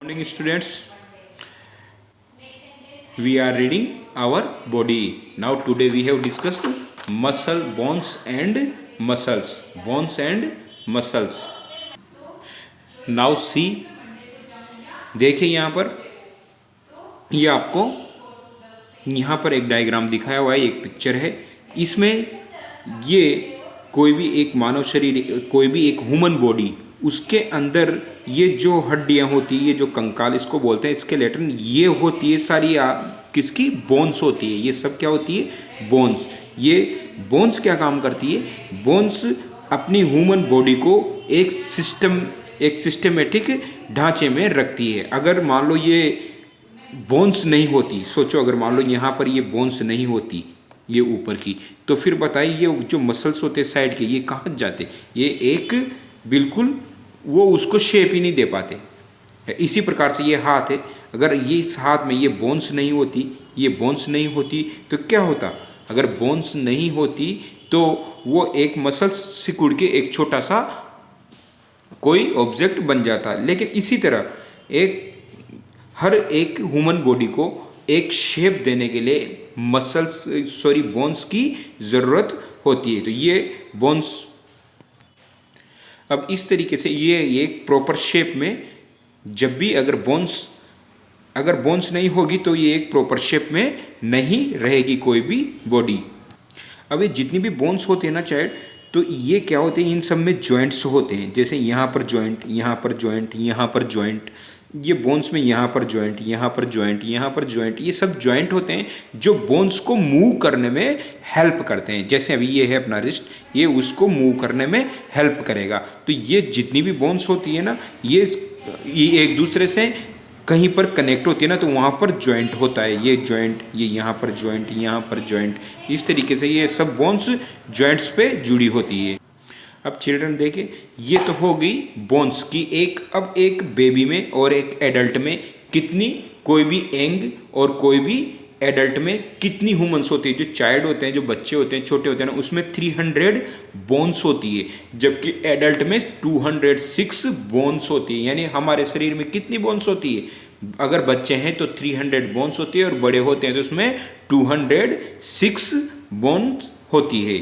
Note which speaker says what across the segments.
Speaker 1: Morning students, we are reading our body. Now today we have discussed muscle, bones and muscles. Bones and muscles. Now see, देखिए यहाँ पर ये आपको यहाँ पर एक डायग्राम दिखाया हुआ है, एक पिक्चर है। इसमें ये कोई भी एक मानव शरीर, कोई भी एक ह्यूमन बॉडी, उसके अंदर ये जो हड्डियाँ होती है, ये जो कंकाल इसको बोलते हैं स्केलेटन, ये होती है सारी किसकी? बोन्स होती है। ये सब क्या होती है? बोन्स। ये बोन्स क्या काम करती है? बोन्स अपनी ह्यूमन बॉडी को एक सिस्टमेटिक ढांचे में रखती है। अगर मान लो ये बोन्स नहीं होती, सोचो अगर मान लो यहाँ पर ये बोन्स नहीं होती, ये ऊपर की, तो फिर बताइए ये जो मसल्स होते साइड के, ये कहाँ जाते? ये एक बिल्कुल वो उसको शेप ही नहीं दे पाते। इसी प्रकार से ये हाथ है, अगर ये इस हाथ में ये बोन्स नहीं होती, ये बोन्स नहीं होती तो क्या होता? अगर बोन्स नहीं होती तो वो एक मसल सिकुड़ के एक छोटा सा कोई ऑब्जेक्ट बन जाता। लेकिन इसी तरह हर एक ह्यूमन बॉडी को एक शेप देने के लिए बोन्स की ज़रूरत होती है। तो ये बोन्स अब इस तरीके से ये एक प्रॉपर शेप में, जब भी अगर बोन्स नहीं होगी तो ये एक प्रॉपर शेप में नहीं रहेगी कोई भी बॉडी। अब ये जितनी भी बोन्स होते हैं ना चाइल्ड, तो ये क्या होते हैं? इन सब में जॉइंट्स होते हैं। जैसे यहाँ पर जॉइंट, यहाँ पर जॉइंट, यहाँ पर जॉइंट, ये बोन्स में यहाँ पर जॉइंट, यहाँ पर जॉइंट, यहाँ पर जॉइंट, ये सब जॉइंट होते हैं जो बोन्स को मूव करने में हेल्प करते हैं। जैसे अभी ये है अपना रिस्ट, ये उसको मूव करने में हेल्प करेगा। तो ये जितनी भी बोन्स होती है ना, ये एक दूसरे से कहीं पर कनेक्ट होती है ना, तो वहाँ पर जॉइंट होता है। ये जॉइंट, ये यहाँ पर जॉइंट, यहाँ पर जॉइंट, इस तरीके से ये सब बोन्स जॉइंट्स पे जुड़ी होती है। अब चिल्ड्रन देखिए, ये तो हो गई बोन्स की अब एक बेबी में और एक एडल्ट में कितनी, कोई भी यंग और कोई भी एडल्ट में कितनी ह्यूमन्स होती है? जो चाइल्ड होते हैं, जो बच्चे होते हैं, छोटे होते हैं ना, उसमें 300 बोन्स होती है, जबकि एडल्ट में 206 बोन्स होती है। यानी हमारे शरीर में कितनी बोन्स होती है? अगर बच्चे हैं तो 300 बोन्स होती है, और बड़े होते हैं तो उसमें 206 बोन्स होती है।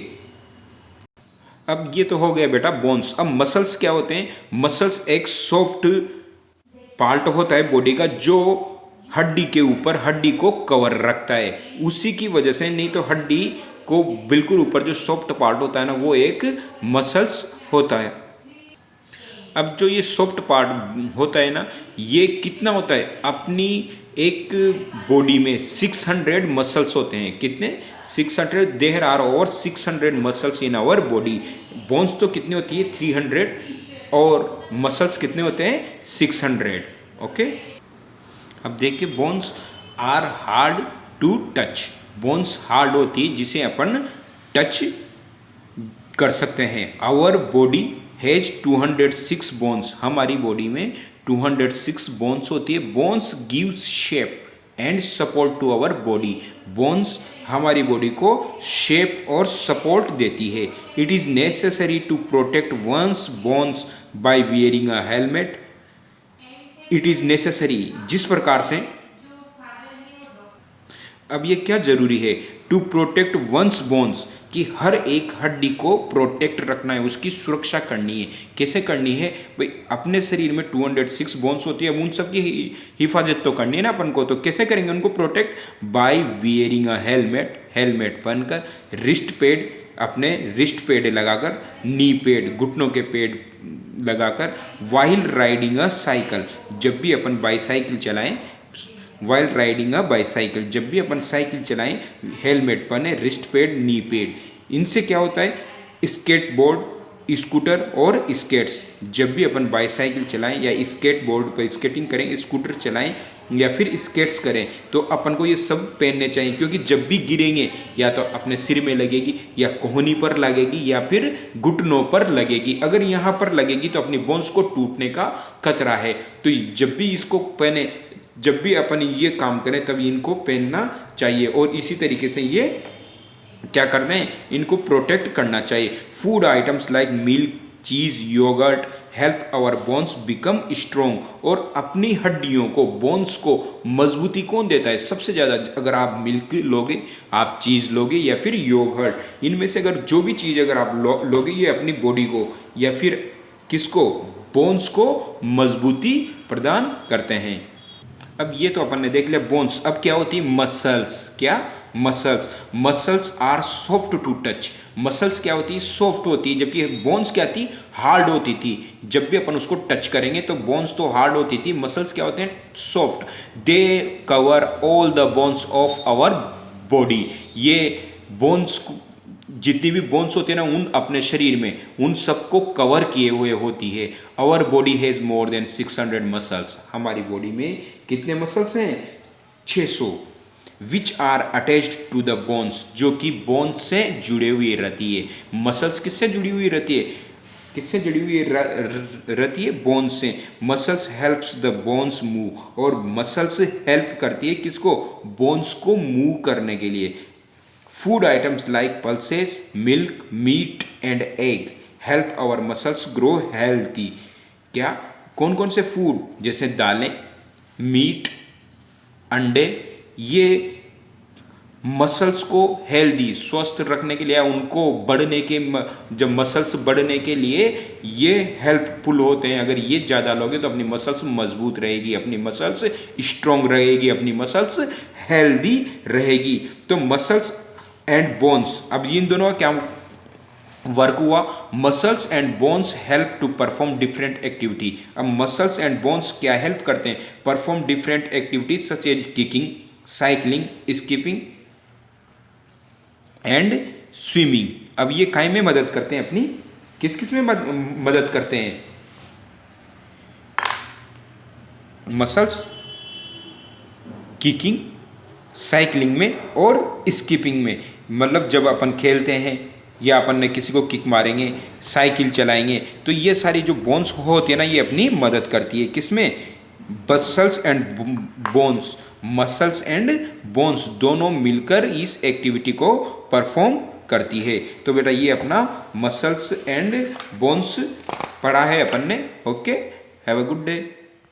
Speaker 1: अब ये तो हो गया बेटा बोन्स। अब मसल्स क्या होते हैं? मसल्स एक सॉफ्ट पार्ट होता है बॉडी का, जो हड्डी के ऊपर हड्डी को कवर रखता है। उसी की वजह से, नहीं तो हड्डी को बिल्कुल ऊपर जो सॉफ्ट पार्ट होता है ना, वो एक मसल्स होता है। अब जो ये सॉफ्ट पार्ट होता है ना, ये कितना होता है? अपनी एक बॉडी में 600 मसल्स होते हैं। कितने? 600। There are over 600 muscles in our body. Bones तो कितनी होती है? 300, और मसल्स कितने होते हैं? 600। ओके। अब देखिए, bones are hard to touch. Bones hard होती है जिसे अपन टच कर सकते हैं। Our body has 206 bones. हमारी बॉडी में 206 बोन्स होती है। Bones gives shape and support to our body. Bones हमारी बॉडी को शेप और सपोर्ट देती है। It is necessary to protect once bones by wearing a helmet. It is necessary, जिस प्रकार से, अब ये क्या जरूरी है? टू प्रोटेक्ट वंस बोन्स, कि हर एक हड्डी को प्रोटेक्ट रखना है, उसकी सुरक्षा करनी है। कैसे करनी है भाई? अपने शरीर में 206 बोन्स होती है, अब उन सब की हिफाजत तो करनी है ना अपन को। तो कैसे करेंगे उनको protect? By wearing a helmet. Helmet पहनकर, रिस्ट पैड, अपने रिस्ट पैड लगाकर, नी पैड, घुटनों के पैड लगाकर, वाइल राइडिंग अ साइकिल, जब भी अपन बाईसाइकिल चलाएं, वाइल राइडिंग अ बाईसाइकिल, जब भी अपन साइकिल चलाएं, हेलमेट पहने, रिस्ट पैड, नी पैड। इनसे क्या होता है? स्केटबोर्ड, स्कूटर और स्केट्स, जब भी अपन बाईसाइकिल चलाएं या स्केटबोर्ड पर स्केटिंग करें, स्कूटर चलाएं या फिर स्केट्स करें, तो अपन को ये सब पहनने चाहिए। क्योंकि जब भी गिरेंगे, या तो अपने सिर में लगेगी, या कोहनी पर लगेगी, या फिर घुटनों पर लगेगी। अगर यहाँ पर लगेगी तो अपनी बोन्स को टूटने का खतरा है। तो जब भी इसको पहने, जब भी अपन ये काम करें, तब इनको पहनना चाहिए। और इसी तरीके से ये क्या करना है? इनको प्रोटेक्ट करना चाहिए। Food items like milk, cheese, yogurt help our bones become strong. और अपनी हड्डियों को, बोन्स को मजबूती कौन देता है सबसे ज़्यादा? अगर आप मिल्क लोगे, आप चीज़ लोगे या फिर योगर्ट, इनमें से अगर जो भी चीज़ अगर आप लोगे ये अपनी बॉडी को या फिर किसको, बोन्स को मजबूती प्रदान करते हैं। अब ये तो अपन ने देख लिया बोन्स। अब क्या होती है मसल्स? क्या? Muscles. Muscles are soft to touch. Muscles क्या होती है? सॉफ्ट होती है, जबकि बोन्स क्या थी? हार्ड होती थी। जब भी अपन उसको टच करेंगे तो बोन्स तो हार्ड होती थी, मसल्स क्या होते हैं? Soft. They cover all the bones of our body. ये बोन्स जितनी भी बोन्स होती है ना उन अपने शरीर में, उन सबको कवर किए हुए होती है। Our body has more than 600 muscles. हमारी बॉडी में कितने मसल्स हैं? 600। Which are attached to the bones, जो कि बोन्स से जुड़े हुए रहती है। मसल्स किससे जुड़ी हुई रहती है? किससे जुड़ी हुई रहती है? बोन्स से। Muscles helps the bones move. और मसल्स हेल्प करती है किसको? बोन्स को मूव करने के लिए। Food items like pulses, milk, meat and egg help our muscles grow healthy. क्या? कौन कौन से फूड? जैसे दालें, मीट, अंडे, ये मसल्स को हेल्दी, स्वस्थ रखने के लिए, उनको बढ़ने के, जब मसल्स बढ़ने के लिए ये हेल्पफुल होते हैं। अगर ये ज़्यादा लोगे तो अपनी मसल्स मजबूत रहेगी, अपनी मसल्स स्ट्रॉन्ग रहेगी, अपनी मसल्स हेल्दी रहेगी। तो मसल्स एंड बोन्स, अब इन दोनों का क्या वर्क हुआ? Muscles and bones help to perform different activity. अब मसल्स एंड बोन्स क्या हेल्प करते हैं? Perform different activities such as kicking, cycling, skipping and swimming. अब ये काय में मदद करते हैं? अपनी किस किस में मदद करते हैं? मसल्स किकिंग, साइकिलिंग में और स्कीपिंग में। मतलब जब अपन खेलते हैं या अपन ने किसी को किक मारेंगे, साइकिल चलाएंगे, तो ये सारी जो बोन्स होती है ना ये अपनी मदद करती है। किसमें? Muscles and bones. Muscles and bones दोनों मिलकर इस एक्टिविटी को परफॉर्म करती है। तो बेटा ये अपना मसल्स एंड बोन्स पढ़ा है अपन ने। Okay, have a good day.